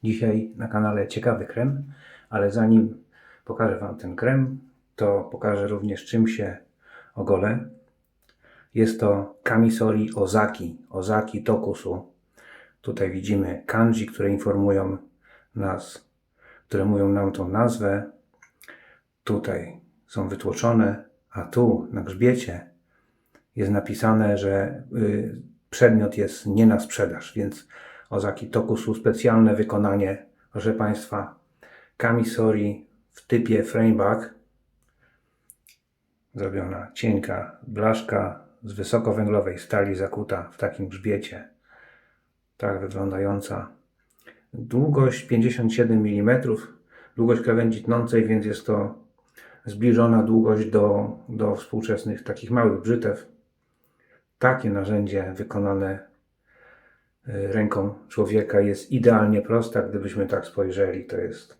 Dzisiaj na kanale ciekawy krem, ale zanim pokażę Wam ten krem, to pokażę również, czym się ogolę. Jest to Kamisori Ozaki Tokusu. Tutaj widzimy kanji, które informują nas, które mówią nam tą nazwę. Tutaj są wytłoczone, a tu na grzbiecie jest napisane, że przedmiot jest nie na sprzedaż, więc Ozaki Tokusu, specjalne wykonanie, proszę Państwa, Kamisori w typie frameback, zrobiona cienka blaszka z wysokowęglowej stali zakuta w takim grzbiecie, tak wyglądająca. Długość 57 mm, długość krawędzi tnącej, więc jest to zbliżona długość do współczesnych takich małych brzytew. Takie narzędzie wykonane ręką człowieka jest idealnie prosta. Gdybyśmy tak spojrzeli, to jest,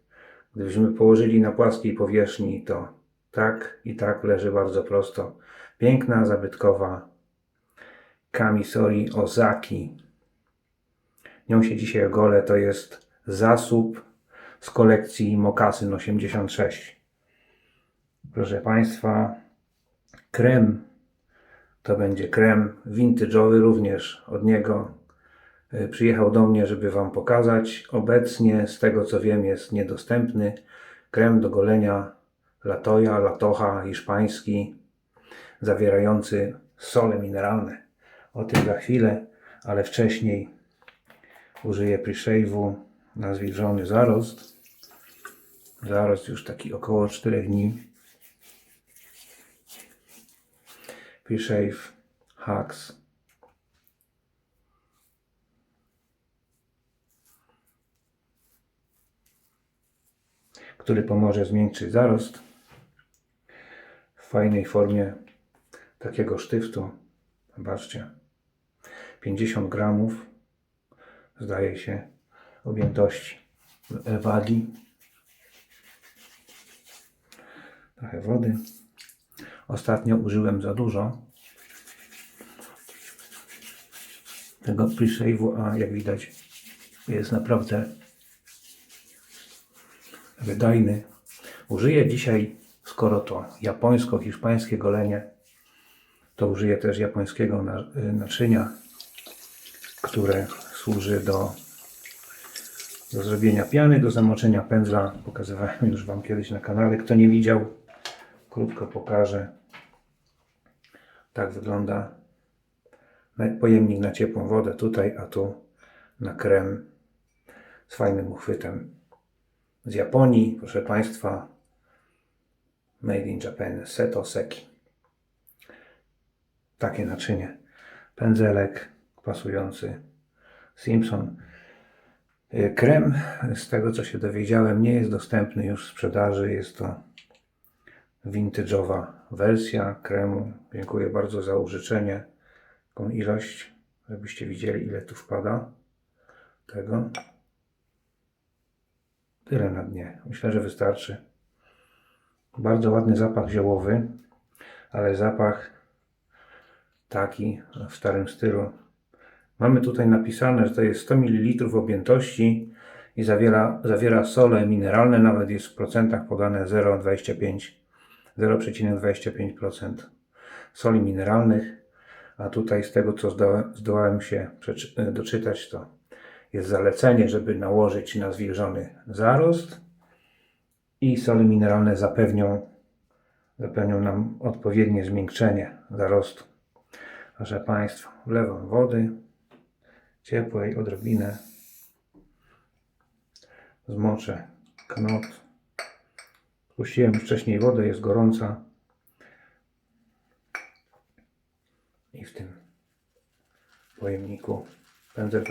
gdybyśmy położyli na płaskiej powierzchni, to tak i tak leży bardzo prosto. Piękna, zabytkowa Kamisori Ozaki. Nią się dzisiaj ogolę. To jest zasób z kolekcji Mokasyn 86. Proszę Państwa, krem to będzie krem vintage'owy, również od niego przyjechał do mnie, żeby Wam pokazać. Obecnie, z tego co wiem, jest niedostępny krem do golenia Latocha hiszpański, zawierający sole mineralne. O tym za chwilę, ale wcześniej użyję pre-shave'u na zwilżony zarost. Zarost już taki około 4 dni. Pre-shave Hacks. Który pomoże zwiększyć zarost w fajnej formie takiego sztywtu. Zobaczcie, 50 gramów zdaje się objętości wagi. Trochę wody. Ostatnio użyłem za dużo tego pre-shave'u, a jak widać jest naprawdę wydajny. Użyję dzisiaj, skoro to japońsko-hiszpańskie golenie, to użyję też japońskiego naczynia, które służy do zrobienia piany, do zamoczenia pędzla. Pokazywałem już Wam kiedyś na kanale. Kto nie widział, krótko pokażę. Tak wygląda pojemnik na ciepłą wodę tutaj, a tu na krem z fajnym uchwytem z Japonii, proszę Państwa, Made in Japan, Seto Seki. Takie naczynie. Pędzelek pasujący Simpson. Krem, z tego co się dowiedziałem, nie jest dostępny już w sprzedaży. Jest to vintage'owa wersja kremu. Dziękuję bardzo za użyczenie. Taką ilość, żebyście widzieli, ile tu wpada tego. Tyle na dnie. Myślę, że wystarczy. Bardzo ładny zapach ziołowy, ale zapach taki w starym stylu. Mamy tutaj napisane, że to jest 100 ml objętości i zawiera sole mineralne, nawet jest w procentach podane 0,25% soli mineralnych, a tutaj z tego co zdołałem się doczytać, to jest zalecenie, żeby nałożyć na zwilżony zarost i sole mineralne zapewnią nam odpowiednie zmiękczenie zarostu. Proszę Państwa, wlewam wody ciepłej, odrobinę, zmoczę knot. Puściłem już wcześniej wodę, jest gorąca i w tym pojemniku pędzel.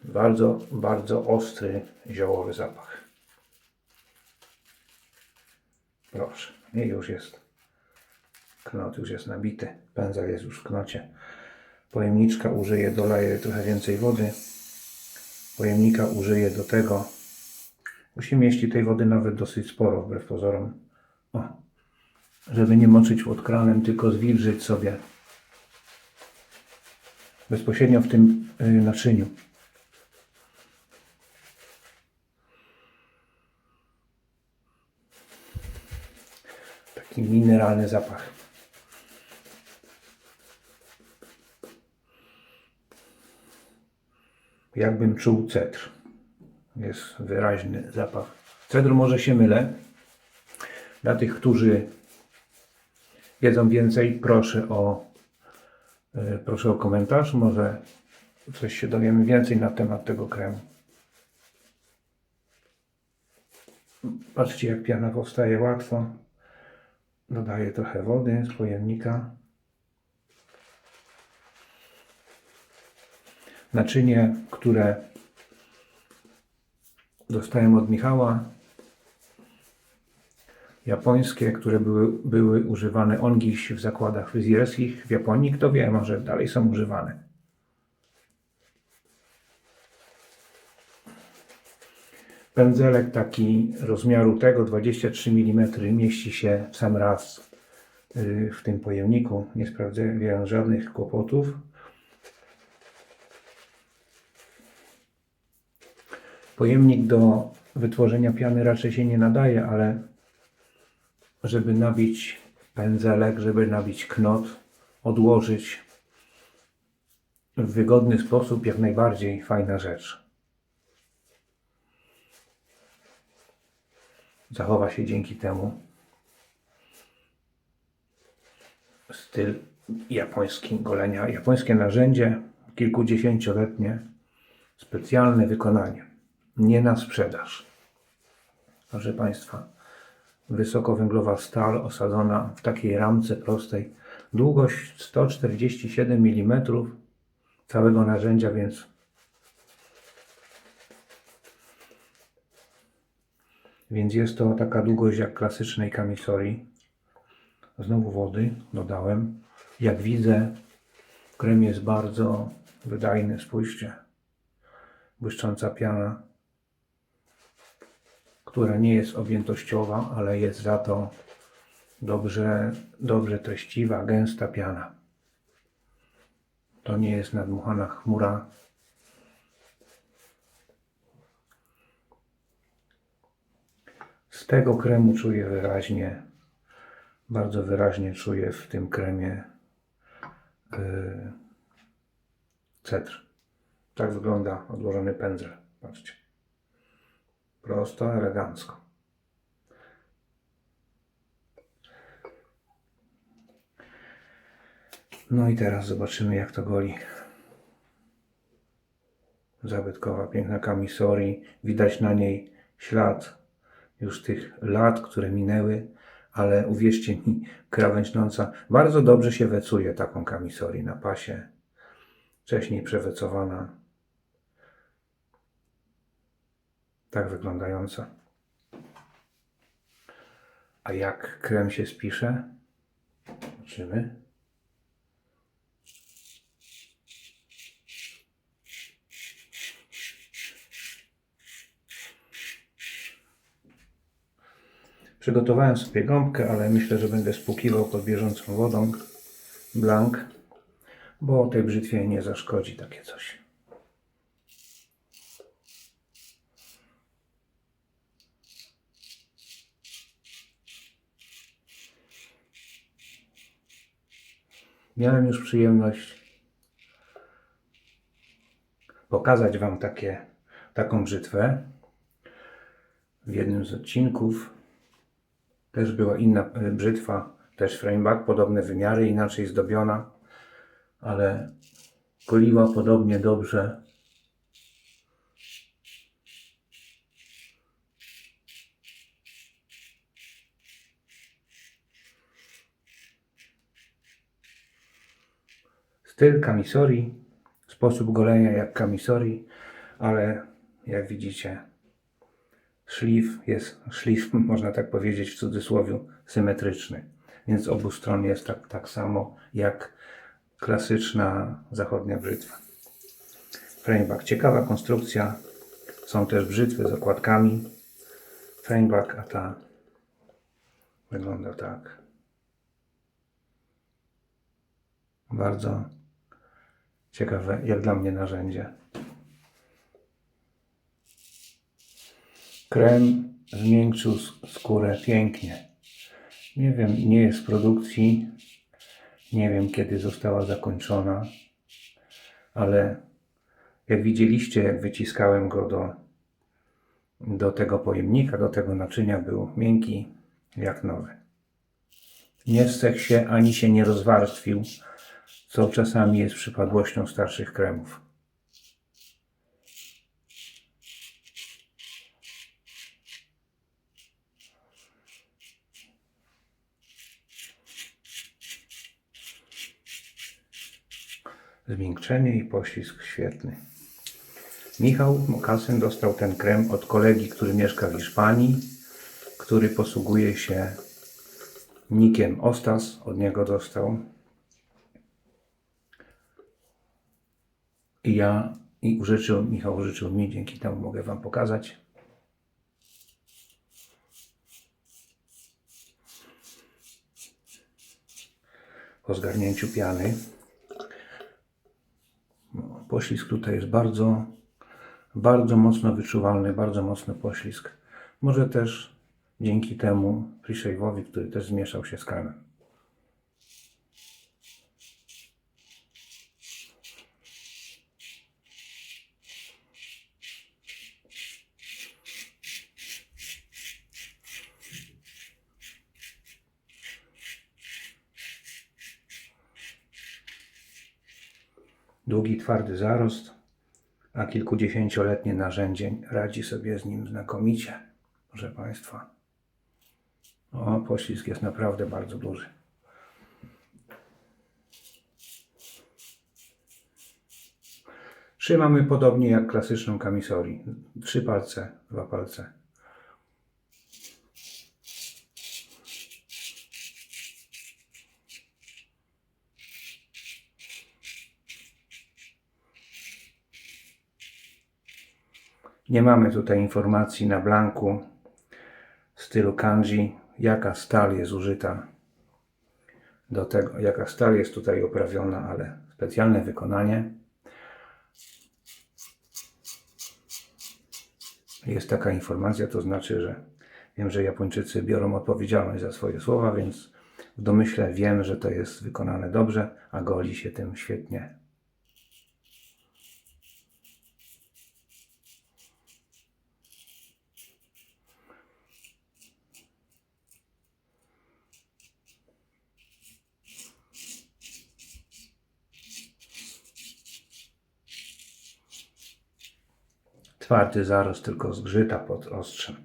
Bardzo, bardzo ostry, ziołowy zapach. Proszę. I już jest knot, już jest nabity. Pędzel jest już w knocie. Pojemniczka użyję, doleję trochę więcej wody. Pojemnika użyję do tego. Musi mieścić tej wody nawet dosyć sporo, wbrew pozorom. O, żeby nie moczyć pod kranem, tylko zwilżyć sobie bezpośrednio w tym naczyniu. Taki mineralny zapach. Jakbym czuł cedr. Jest wyraźny zapach. Cedr, może się mylę. Dla tych, którzy wiedzą więcej, proszę o komentarz. Może coś się dowiemy więcej na temat tego kremu. Patrzcie, jak piana powstaje łatwo. Dodaję trochę wody z pojemnika. Naczynie, które dostałem od Michała, japońskie, które były używane ongiś w zakładach fryzjerskich w Japonii. Kto wie, może dalej są używane. Pędzelek taki rozmiaru tego 23 mm mieści się w sam raz w tym pojemniku. Nie sprawiają żadnych kłopotów. Pojemnik do wytworzenia piany raczej się nie nadaje, ale żeby nabić pędzelek, żeby nabić knot, odłożyć w wygodny sposób, jak najbardziej fajna rzecz. Zachowa się dzięki temu styl japoński golenia. Japońskie narzędzie, kilkudziesięcioletnie, specjalne wykonanie. Nie na sprzedaż. Proszę Państwa, wysokowęglowa stal osadzona w takiej ramce prostej. Długość 147 mm całego narzędzia, więc jest to taka długość jak klasycznej kamisorii. Znowu wody dodałem. Jak widzę, krem jest bardzo wydajny. Spójrzcie. Błyszcząca piana, która nie jest objętościowa, ale jest za to dobrze treściwa, gęsta piana. To nie jest nadmuchana chmura. Z tego kremu czuję wyraźnie, bardzo wyraźnie czuję w tym kremie cedr. Tak wygląda odłożony pędzel. Patrzcie. Prosto, elegancko. No i teraz zobaczymy, jak to goli. Zabytkowa, piękna kamisorii. Widać na niej ślad już tych lat, które minęły, ale uwierzcie mi, krawędź nąca bardzo dobrze się wecuje taką kamisorię na pasie. Wcześniej przewecowana. Tak wyglądająca. A jak krem się spisze? Zobaczymy. Przygotowałem sobie gąbkę, ale myślę, że będę spłukiwał pod bieżącą wodą blank, bo tej brzytwie nie zaszkodzi takie coś. Miałem już przyjemność pokazać Wam taką brzytwę w jednym z odcinków. Też była inna brzytwa, też frameback, podobne wymiary, inaczej zdobiona, ale goliła podobnie dobrze. Styl kamisorii, sposób golenia jak kamisorii, ale jak widzicie, szlif, można tak powiedzieć w cudzysłowie, symetryczny. Więc z obu stron jest tak samo jak klasyczna zachodnia brzytwa. Frameback, ciekawa konstrukcja. Są też brzytwy z okładkami. Frameback, a ta wygląda tak. Bardzo ciekawe, jak dla mnie, narzędzie. Krem zmiękczył skórę pięknie. Nie wiem, nie jest w produkcji. Nie wiem, kiedy została zakończona, ale jak widzieliście, jak wyciskałem go do tego pojemnika, do tego naczynia, był miękki jak nowy. Nie zsechł się, ani się nie rozwarstwił, co czasami jest przypadłością starszych kremów. Zmiękczenie i poślizg świetny. Michał Mokasyn dostał ten krem od kolegi, który mieszka w Hiszpanii, który posługuje się nickiem Ostas. Od niego dostał. Michał użyczył mi, dzięki temu mogę Wam pokazać. Po zgarnięciu piany. Poślizg tutaj jest bardzo mocno wyczuwalny, bardzo mocny poślizg. Może też dzięki temu pre-shave'owi, który też zmieszał się z kremem. Długi, twardy zarost, a kilkudziesięcioletnie narzędzie radzi sobie z nim znakomicie, proszę Państwa. Poślizg jest naprawdę bardzo duży. Trzymamy podobnie jak klasyczną kamisori. 3 palce, 2 palce. Nie mamy tutaj informacji na blanku w stylu kanji, jaka stal jest użyta do tego, jaka stal jest tutaj uprawiona, ale specjalne wykonanie. Jest taka informacja, to znaczy, że wiem, że Japończycy biorą odpowiedzialność za swoje słowa, więc w domyśle wiem, że to jest wykonane dobrze, a goli się tym świetnie. Twardy zarost, tylko zgrzyta pod ostrzem.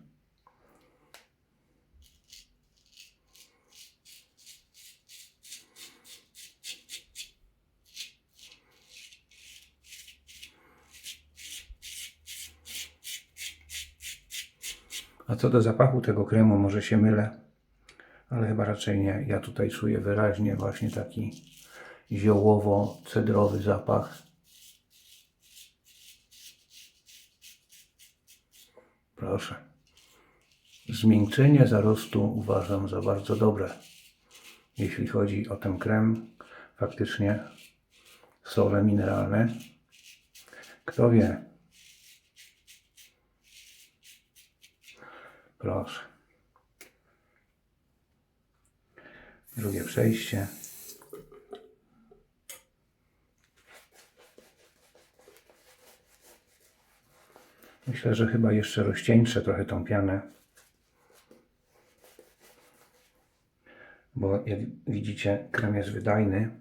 A co do zapachu tego kremu, może się mylę, ale chyba raczej nie. Ja tutaj czuję wyraźnie właśnie taki ziołowo-cedrowy zapach. Proszę. Zmiękczenie zarostu uważam za bardzo dobre. Jeśli chodzi o ten krem, faktycznie sole mineralne. Kto wie? Proszę. Drugie przejście. Myślę, że chyba jeszcze rozcieńczę trochę tą pianę. Bo jak widzicie, krem jest wydajny.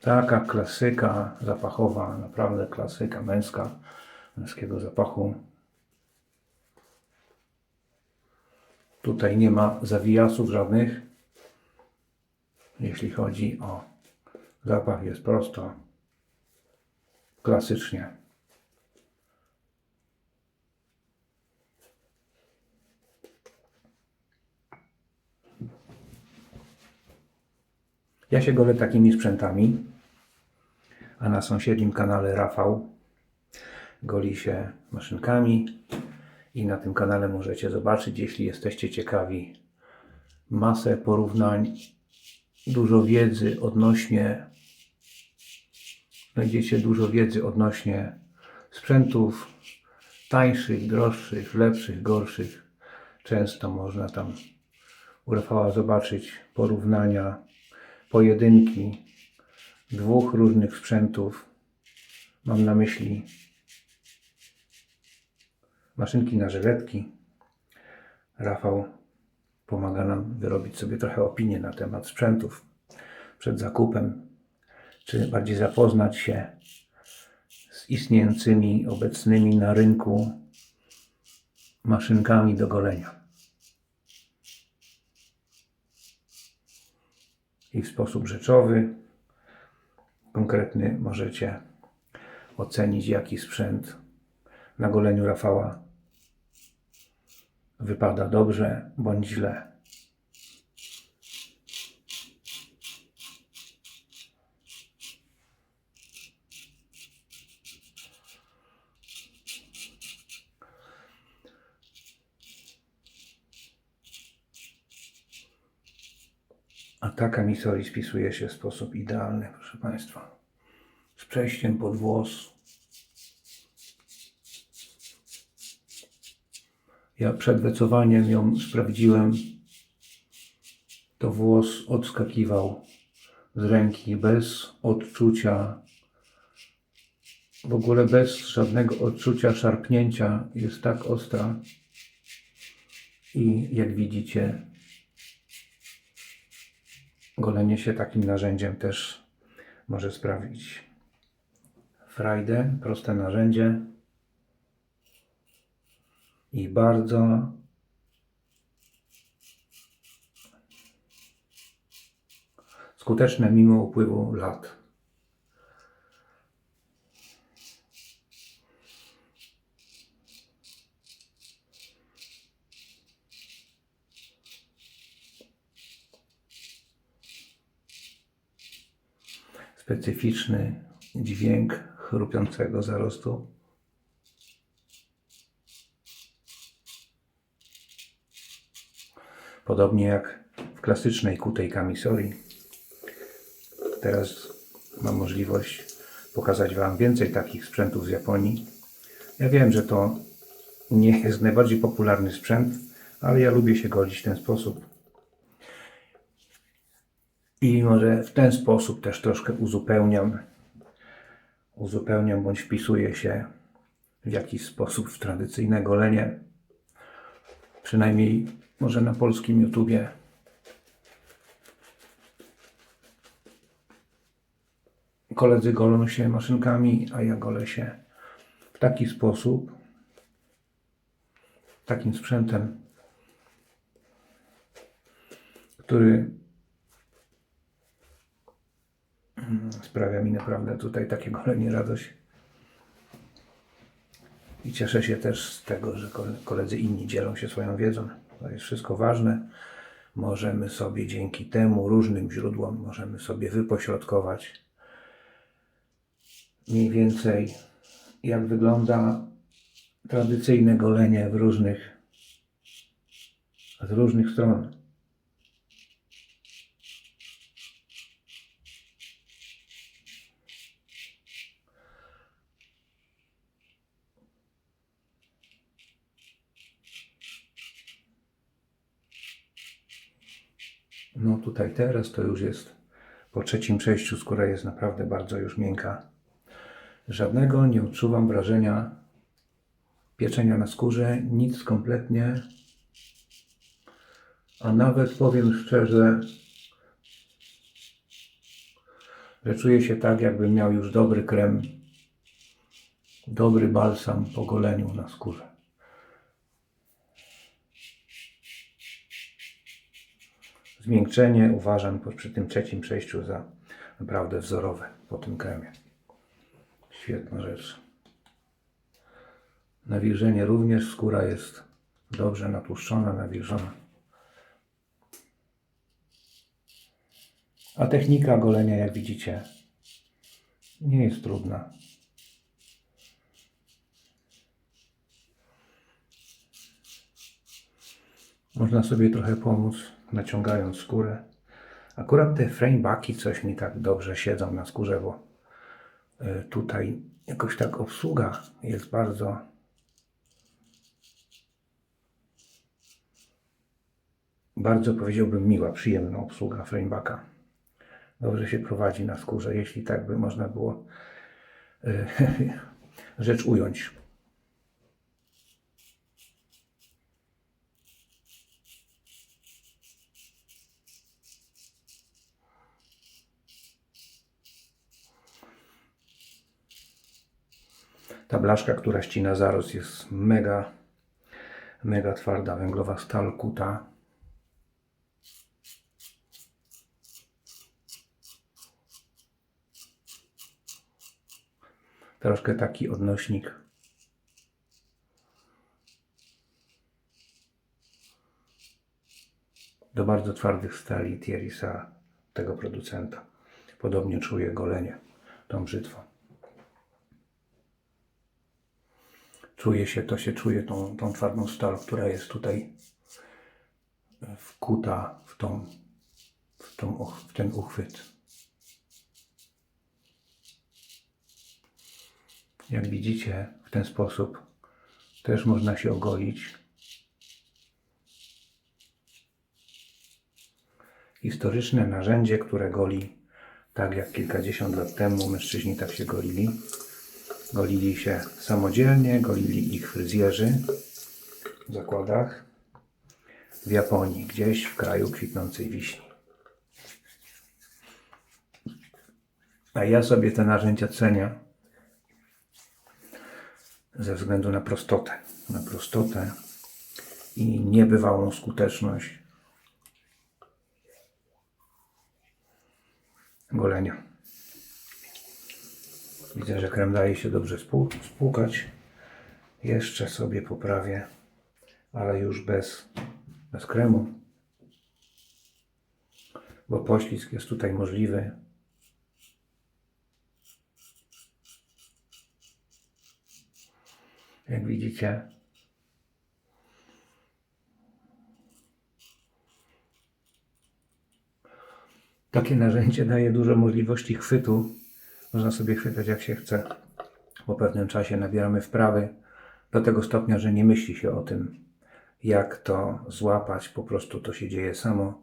Taka klasyka zapachowa, naprawdę klasyka męskiego zapachu. Tutaj nie ma zawijasów żadnych. Jeśli chodzi o zapach, jest prosto, klasycznie. Ja się golę takimi sprzętami, a na sąsiednim kanale Rafał goli się maszynkami i na tym kanale możecie zobaczyć, jeśli jesteście ciekawi, masę porównań, dużo wiedzy odnośnie, znajdziecie dużo wiedzy odnośnie sprzętów, tańszych, droższych, lepszych, gorszych. Często można tam u Rafała zobaczyć porównania, pojedynki dwóch różnych sprzętów. Mam na myśli maszynki na żyletki. Rafał pomaga nam wyrobić sobie trochę opinię na temat sprzętów przed zakupem, czy bardziej zapoznać się z istniejącymi, obecnymi na rynku maszynkami do golenia. I w sposób rzeczowy, konkretny możecie ocenić, jaki sprzęt na goleniu Rafała wypada dobrze bądź źle. A ta kamisorii spisuje się w sposób idealny, proszę Państwa. Z przejściem pod włos. Ja przed wecowaniem ją sprawdziłem. To włos odskakiwał z ręki bez odczucia, w ogóle bez żadnego odczucia szarpnięcia. Jest tak ostra i jak widzicie, golenie się takim narzędziem też może sprawić frajdę. Proste narzędzie i bardzo skuteczne mimo upływu lat. Specyficzny dźwięk chrupiącego zarostu. Podobnie jak w klasycznej kutej kamisorii. Teraz mam możliwość pokazać Wam więcej takich sprzętów z Japonii. Ja wiem, że to nie jest najbardziej popularny sprzęt, ale ja lubię się golić w ten sposób. I może w ten sposób też troszkę uzupełniam bądź wpisuję się w jakiś sposób w tradycyjne golenie. Przynajmniej może na polskim YouTubie. Koledzy golą się maszynkami, a ja golę się w taki sposób, takim sprzętem, który sprawia mi naprawdę tutaj takie golenie radość. I cieszę się też z tego, że koledzy inni dzielą się swoją wiedzą. To jest wszystko ważne. Możemy sobie dzięki temu różnym źródłom możemy sobie wypośrodkować mniej więcej jak wygląda tradycyjne golenie z różnych stron. No tutaj teraz to już jest po trzecim przejściu, skóra jest naprawdę bardzo już miękka. Żadnego nie odczuwam wrażenia pieczenia na skórze, nic kompletnie. A nawet powiem szczerze, że czuję się tak, jakbym miał już dobry krem, dobry balsam po goleniu na skórze. Zmiękczenie uważam przy tym trzecim przejściu za naprawdę wzorowe po tym kremie. Świetna rzecz. Nawilżenie również, skóra jest dobrze natłuszczona, nawilżona. A technika golenia, jak widzicie, nie jest trudna. Można sobie trochę pomóc, naciągając skórę. Akurat te framebacki coś mi tak dobrze siedzą na skórze, bo tutaj jakoś tak obsługa jest bardzo bardzo, powiedziałbym, miła, przyjemna obsługa Framebacka. Dobrze się prowadzi na skórze, jeśli tak by można było rzecz ująć. Ta blaszka, która ścina zarost, jest mega twarda, węglowa stal kuta. Troszkę taki odnośnik do bardzo twardych stali Thierrysa, tego producenta. Podobnie czuję golenie tą brzytwą. Czuje się, to się czuje tą twardą stal, która jest tutaj wkuta w ten uchwyt. Jak widzicie, w ten sposób też można się ogolić. Historyczne narzędzie, które goli tak jak kilkadziesiąt lat temu mężczyźni tak się golili. Golili się samodzielnie, golili ich fryzjerzy w zakładach w Japonii, gdzieś w kraju kwitnącej wiśni. A ja sobie te narzędzia cenię ze względu na prostotę i niebywałą skuteczność golenia. Widzę, że krem daje się dobrze spłukać. Jeszcze sobie poprawię, ale już bez kremu, bo poślizg jest tutaj możliwy. Jak widzicie, takie narzędzie daje dużo możliwości chwytu. Można sobie chwytać jak się chce. Po pewnym czasie nabieramy wprawy do tego stopnia, że nie myśli się o tym, jak to złapać. Po prostu to się dzieje samo.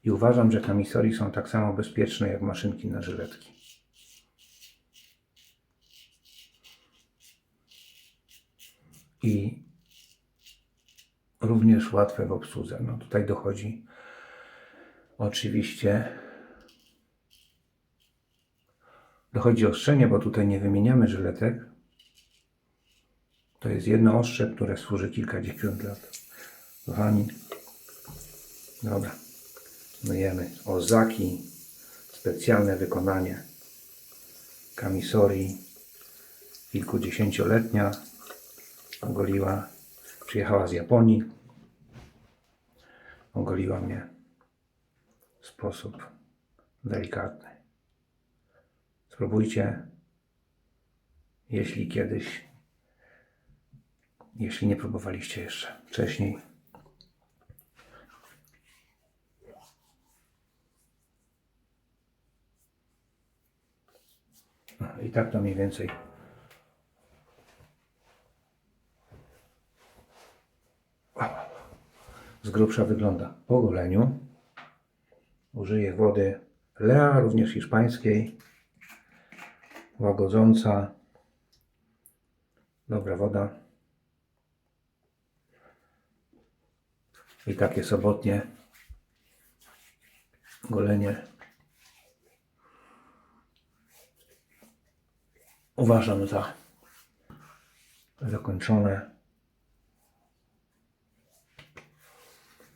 I uważam, że kamisory są tak samo bezpieczne jak maszynki na żyletki. I również łatwe w obsłudze. No tutaj dochodzi oczywiście ostrzenie, bo tutaj nie wymieniamy żyletek. To jest jedno ostrze, które służy kilkadziesiąt lat. Kochani, dobra, myjemy Ozaki, specjalne wykonanie kamisory, kilkudziesięcioletnia, ogoliła, przyjechała z Japonii, ogoliła mnie w sposób delikatny. Spróbujcie, jeśli nie próbowaliście jeszcze wcześniej. I tak to mniej więcej z grubsza wygląda po goleniu. Użyję wody Lea, również hiszpańskiej, łagodząca, dobra woda. I takie sobotnie golenie uważam za zakończone.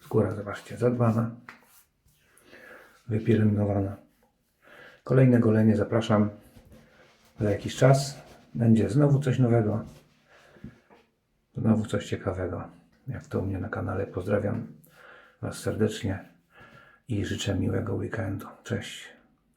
Skóra, zobaczcie, zadbana, wypielęgnowana. Kolejne golenie zapraszam za jakiś czas. Będzie znowu coś nowego, znowu coś ciekawego, jak to u mnie na kanale. Pozdrawiam Was serdecznie i życzę miłego weekendu. Cześć.